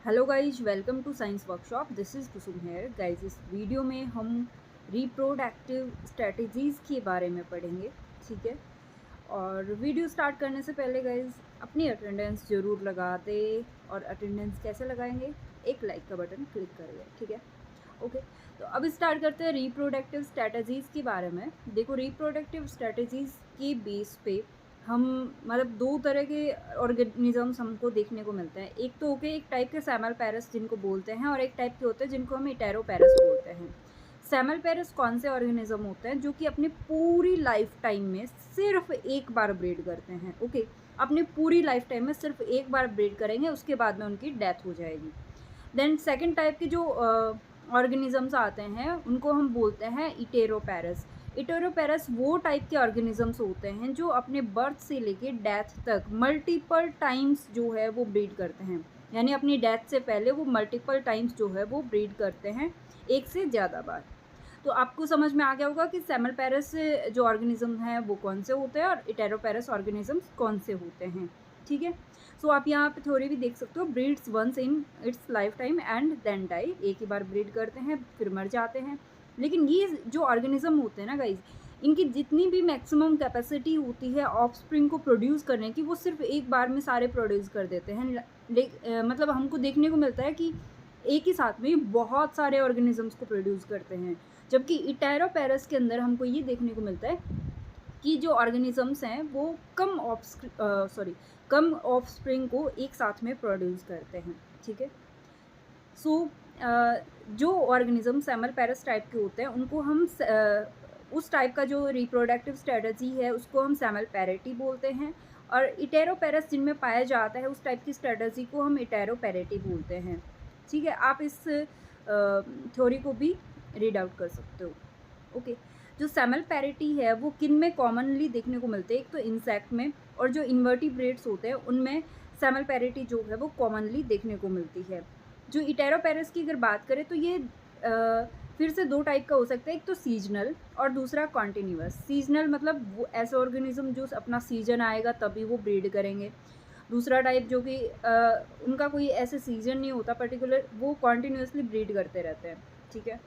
Hello guys, welcome to science workshop. This is Kusum here. Guys, इस वीडियो में हम रिप्रोडक्टिव स्ट्रेटजीज़ के बारे में पढ़ेंगे। ठीक है, और वीडियो स्टार्ट करने से पहले गाइज अपनी अटेंडेंस ज़रूर लगा दे। और अटेंडेंस कैसे लगाएंगे? एक लाइक का बटन क्लिक करिए। ठीक है, ओके। तो अब स्टार्ट करते हैं रिप्रोडक्टिव स्ट्रेटजीज़ के बारे में। देखो, रिप्रोडक्टिव स्ट्रेटजीज़ के बेस पे हम मतलब दो तरह के ऑर्गेनिजम्स हमको देखने को मिलते हैं। एक तो होके एक टाइप के सैमल पैरस जिनको बोलते हैं, और एक टाइप के होते हैं जिनको हम इटेरो पैरस बोलते हैं। सैमल पैरस कौन से ऑर्गेनिज्म होते हैं जो कि अपनी पूरी लाइफ टाइम में सिर्फ एक बार ब्रीड करते हैं। ओके, अपनी पूरी लाइफ टाइम में सिर्फ एक बार ब्रीड करेंगे, उसके बाद में उनकी डेथ हो जाएगी। देन सेकेंड टाइप के जो ऑर्गेनिजम्स आते हैं उनको हम बोलते हैं इटेरोपैरस। इटेरोपैरस वो टाइप के ऑर्गेनिजम्स होते हैं जो अपने बर्थ से लेके डेथ तक मल्टीपल टाइम्स जो है वो ब्रीड करते हैं। यानी अपनी डेथ से पहले वो मल्टीपल टाइम्स जो है वो ब्रीड करते हैं, एक से ज़्यादा बार। तो आपको समझ में आ गया होगा कि सैमल पैरस जो ऑर्गेनिज्म हैं वो कौन से होते हैं और इटेरोपैरस ऑर्गेनिजम्स कौन से होते हैं। ठीक है, सो आप यहाँ पे थ्योरी भी देख सकते हो। Breeds once in its life time and then die. एक ही बार ब्रीड करते हैं फिर मर जाते हैं। लेकिन ये जो ऑर्गेनिज्म होते हैं ना गाइज, इनकी जितनी भी मैक्सिमम कैपेसिटी होती है ऑफस्प्रिंग को प्रोड्यूस करने की, वो सिर्फ एक बार में सारे प्रोड्यूस कर देते हैं। मतलब हमको देखने को मिलता है कि एक ही साथ में बहुत सारे ऑर्गेनिजम्स को प्रोड्यूस करते हैं। जबकि इटेरोपैरस के अंदर हमको ये देखने को मिलता है कि जो ऑर्गेनिजम्स हैं वो कम ऑफस्प्रिंग को एक साथ में प्रोड्यूस करते हैं। ठीक है, सो जो ऑर्गेनिज्म सैमल पैरस टाइप के होते हैं उनको हम उस टाइप का जो रिप्रोडक्टिव स्ट्रेटजी है उसको हम सैमल पैरिटी बोलते हैं। और इटेरोपैरस जिनमें पाया जाता है उस टाइप की स्ट्रेटजी को हम इटेरोपैरिटी बोलते हैं। ठीक है, आप इस थ्योरी को भी रीड आउट कर सकते हो। ओके, जो सैमल पैरिटी है वो किन में कॉमनली देखने को मिलते हैं? एक तो इंसेक्ट में, और जो इन्वर्टिब्रेट्स होते हैं उनमें सैमल पैरिटी जो है वो कॉमनली देखने को मिलती है। जो इटेरोपैरस की अगर बात करें तो ये फिर से दो टाइप का हो सकता है। एक तो सीजनल और दूसरा कॉन्टिन्यूअस। सीजनल मतलब वो ऐसे ऑर्गेनिज्म जो अपना सीजन आएगा तभी वो ब्रीड करेंगे। दूसरा टाइप जो कि उनका कोई ऐसे सीजन नहीं होता पर्टिकुलर, वो कॉन्टिन्यूसली ब्रीड करते रहते हैं। ठीक है,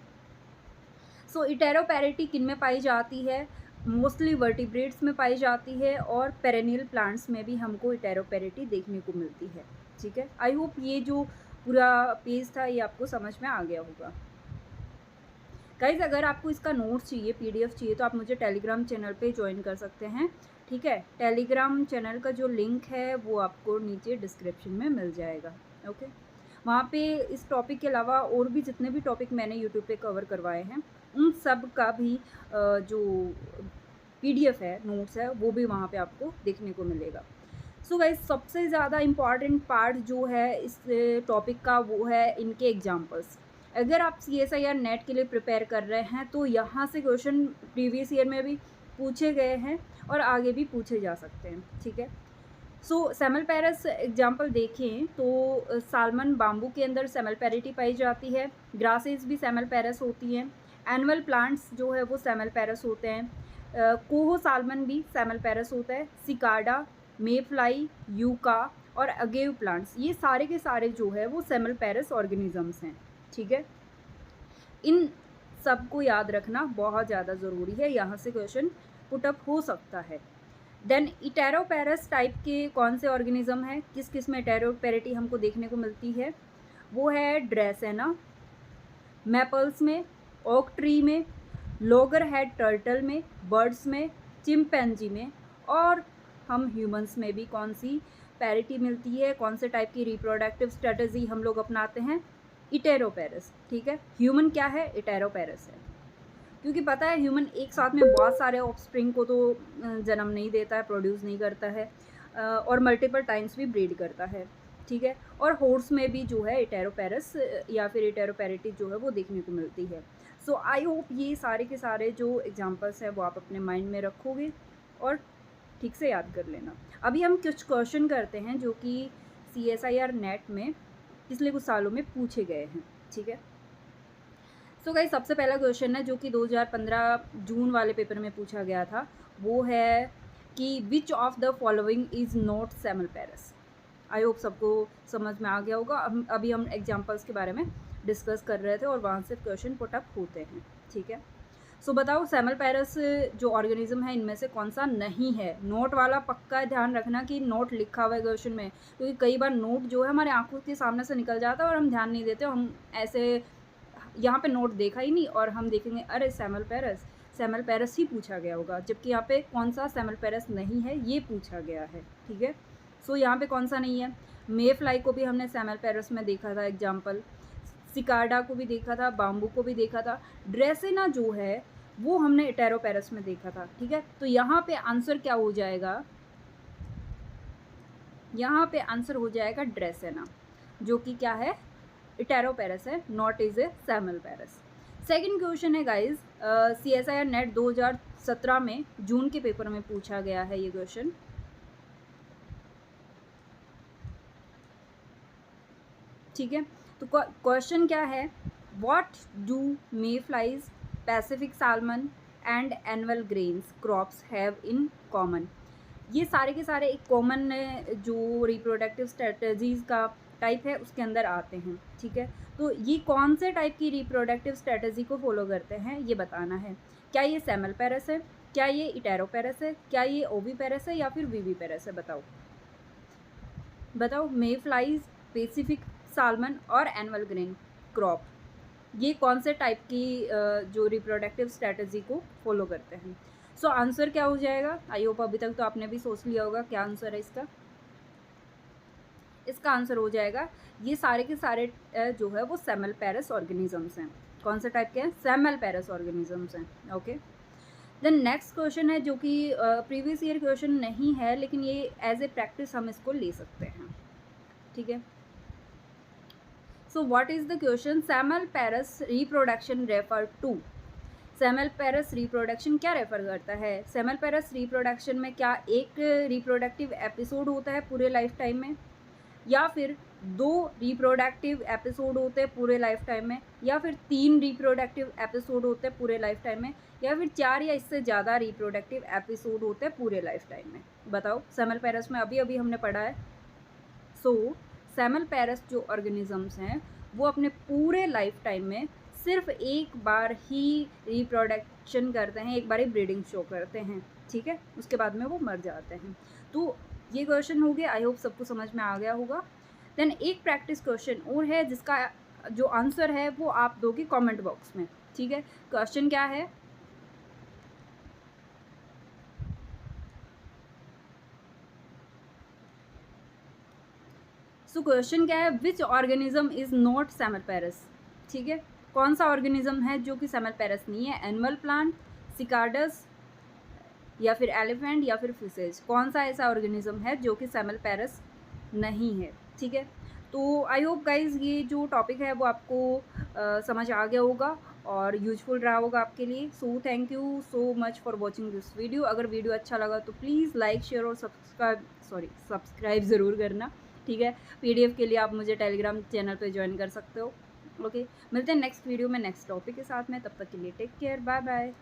सो इटेरोपैरिटी किन में पाई जाती है? मोस्टली वर्टिब्रेट्स में पाई जाती है, और पेरेनियल प्लांट्स में भी हमको इटेरोपैरिटी देखने को मिलती है। ठीक है, आई होप ये जो पूरा पेज था ये आपको समझ में आ गया होगा। गाइज, अगर आपको इसका नोट्स चाहिए, पीडीएफ चाहिए, तो आप मुझे टेलीग्राम चैनल पे ज्वाइन कर सकते हैं। ठीक है, टेलीग्राम चैनल का जो लिंक है वो आपको नीचे डिस्क्रिप्शन में मिल जाएगा। ओके, वहाँ पे इस टॉपिक के अलावा और भी जितने भी टॉपिक मैंने यूट्यूब पे कवर करवाए हैं उन सब का भी जो पीडीएफ है, नोट्स है, वो भी वहाँ पे आपको देखने को मिलेगा। सो गाइज, सबसे ज़्यादा इम्पॉर्टेंट पार्ट जो है इस टॉपिक का वो है इनके एग्जाम्पल्स। अगर आप CSIR नेट के लिए प्रिपेयर कर रहे हैं तो यहाँ से क्वेश्चन प्रीवियस ईयर में भी पूछे गए हैं और आगे भी पूछे जा सकते हैं। ठीक है, सो सैमल पैरस एग्जाम्पल देखें तो सालमन बाम्बू के अंदर सैमल पैरिटी पाई जाती है। ग्रासेस भी सैमल पैरस होती हैं। एनुअल प्लांट्स जो है वो सैमल पैरस होते हैं। कोहो सालमन भी सैमल पैरस होता है। सिकाडा, मेफ्लाई, यूका और अगेव प्लांट्स, ये सारे के सारे जो है वो सैमल पैरस ऑर्गेनिजम्स हैं। ठीक है, इन सब को याद रखना बहुत ज़्यादा ज़रूरी है, यहाँ से क्वेश्चन पुटअप हो सकता है। देन इटेरोपैरस टाइप के कौन से ऑर्गेनिज्म हैं, किस किस में इटेरोपैरिटी हमको देखने को मिलती है? वो है ड्रेसेना, मैपल्स में, ओक ट्री में, लोगर हेड टर्टल में, बर्ड्स में, चिंपैंजी में, और हम ह्यूमंस में भी कौन सी पैरिटी मिलती है, कौन से टाइप की रिप्रोडक्टिव स्ट्रेटजी हम लोग अपनाते हैं? इटेरोपैरस। ठीक है, ह्यूमन क्या है? इटेरोपैरस है। क्योंकि पता है ह्यूमन एक साथ में बहुत सारे ऑफस्प्रिंग को तो जन्म नहीं देता है, प्रोड्यूस नहीं करता है, और मल्टीपल टाइम्स भी ब्रीड करता है। ठीक है, और हॉर्स में भी जो है इटेरोपैरस या फिर इटेरोपैरिटी जो है वो देखने को मिलती है। सो आई होप ये सारे के सारे जो एग्जांपल्स हैं वो आप अपने माइंड में रखोगे और ठीक से याद कर लेना। अभी हम कुछ क्वेश्चन करते हैं जो कि CSIR नेट में पिछले कुछ सालों में पूछे गए हैं। ठीक है, सो गाइस, सबसे पहला क्वेश्चन है जो कि 2015 जून वाले पेपर में पूछा गया था, वो है कि which of the following is not semelparous. I hope सबको समझ में आ गया होगा। अभी हम एग्जांपल्स के बारे में डिस्कस कर रहे थे और वहाँ से क्वेश्चन पुट अप होते हैं, ठीक है। सो बताओ सेमल्पेरस जो ऑर्गेनिज्म है इनमें से कौन सा नहीं है। नोट वाला पक्का ध्यान रखना कि नोट लिखा हुआ है क्वेश्चन में, क्योंकि कई बार नोट जो है हमारे आंखों के सामने से निकल जाता है और हम ध्यान नहीं देते, हम ऐसे यहाँ पे नोट देखा ही नहीं और हम देखेंगे अरे सेमल्पेरस ही पूछा गया होगा, जबकि यहाँ पे कौन सा सेमल्पेरस नहीं है ये पूछा गया है, ठीक है। सो यहाँ पे कौन सा नहीं है, मे फ्लाई को भी हमने सेमल्पेरस में देखा था एग्जाम्पल, सिकार्डा को भी देखा था, बाम्बू को भी देखा था, ड्रेसेना जो है वो हमने इटेरोपेरस में देखा था, ठीक है। तो यहाँ पे आंसर क्या हो जाएगा, यहाँ पे आंसर हो जाएगा ड्रेसेना, जो कि क्या है, इटेरोपेरस है, not is a semelparous. Second question है गाइज, CSIR नेट 2017 में जून के पेपर में पूछा गया है ये क्वेश्चन। ठीक है, तो क्वेश्चन क्या है, what do may flies, Pacific salmon and annual grains crops have in common. ये सारे के सारे एक कॉमन जो रिप्रोडक्टिव स्ट्रेटजीज का टाइप है उसके अंदर आते हैं, ठीक है। तो ये कौन से टाइप की रिप्रोडक्टिव स्ट्रेटजी को फॉलो करते हैं ये बताना है। क्या ये सेमल्पेरस है, क्या ये इटेरोपेरस है, क्या ये ओविपेरस है या फिर विविपेरस है, बताओ बताओ। मे फ्लाइज, पैसिफिक साल्मन और एनुअल ग्रेन क्रॉप, ये कौन से टाइप की जो रिप्रोडक्टिव स्ट्रेटजी को फॉलो करते हैं। सो आंसर क्या हो जाएगा, आई होप अभी तक तो आपने भी सोच लिया होगा क्या आंसर है इसका। इसका आंसर हो जाएगा ये सारे के सारे जो है वो सेमल्पेरस ऑर्गेनिजम्स हैं। कौन से टाइप के हैं, सेमल्पेरस ऑर्गेनिजम्स हैं, ओके। देन नेक्स्ट क्वेश्चन है जो कि प्रीवियस ईयर क्वेश्चन नहीं है, लेकिन ये एज ए प्रैक्टिस हम इसको ले सकते हैं, ठीक है। So what is the question, semelparous reproduction refer to. Semelparous reproduction क्या रेफर करता है, सेमल्पेरस रिप्रोडक्शन में क्या एक रिप्रोडक्टिव एपिसोड होता है पूरे लाइफ टाइम में, या फिर 2 रिप्रोडक्टिव एपिसोड होते हैं पूरे लाइफ टाइम में, या फिर 3 रिप्रोडक्टिव एपिसोड होते हैं पूरे लाइफ टाइम में, या फिर 4 या इससे ज़्यादा रिप्रोडक्टिव एपिसोड होते हैं पूरे लाइफ टाइम में, बताओ। सेमल्पेरस में अभी अभी हमने पढ़ा है। सो सेमल्पेरस जो ऑर्गेनिजम्स हैं वो अपने पूरे लाइफ टाइम में सिर्फ एक बार ही रिप्रोडक्शन करते हैं, एक बार ही ब्रीडिंग शो करते हैं, ठीक है। उसके बाद में वो मर जाते हैं। तो ये क्वेश्चन हो गया, आई होप सबको समझ में आ गया होगा। देन एक प्रैक्टिस क्वेश्चन और है जिसका जो आंसर है वो आप दोगे कमेंट बॉक्स में, ठीक है। क्वेश्चन क्या है, सो क्वेश्चन क्या है, विच ऑर्गेनिज्म इज नॉट सेमल्पेरस, ठीक है। कौन सा ऑर्गेनिज्म है जो कि सेमल्पेरस नहीं है, एनिमल प्लांट, सिकार्डस या फिर एलिफेंट या फिर फिशेज, कौन सा ऐसा ऑर्गेनिज्म है जो कि सेमल्पेरस नहीं है, ठीक है। तो आई होप गाइज ये जो टॉपिक है वो आपको समझ आ गया होगा और यूजफुल रहा होगा आपके लिए। So thank you so much for watching this video. अगर वीडियो अच्छा लगा तो प्लीज़ लाइक, शेयर और सब्सक्राइब ज़रूर करना, ठीक है। PDF के लिए आप मुझे टेलीग्राम चैनल पे ज्वाइन कर सकते हो, ओके। मिलते हैं नेक्स्ट वीडियो में नेक्स्ट टॉपिक के साथ में, तब तक के लिए टेक केयर, बाय बाय।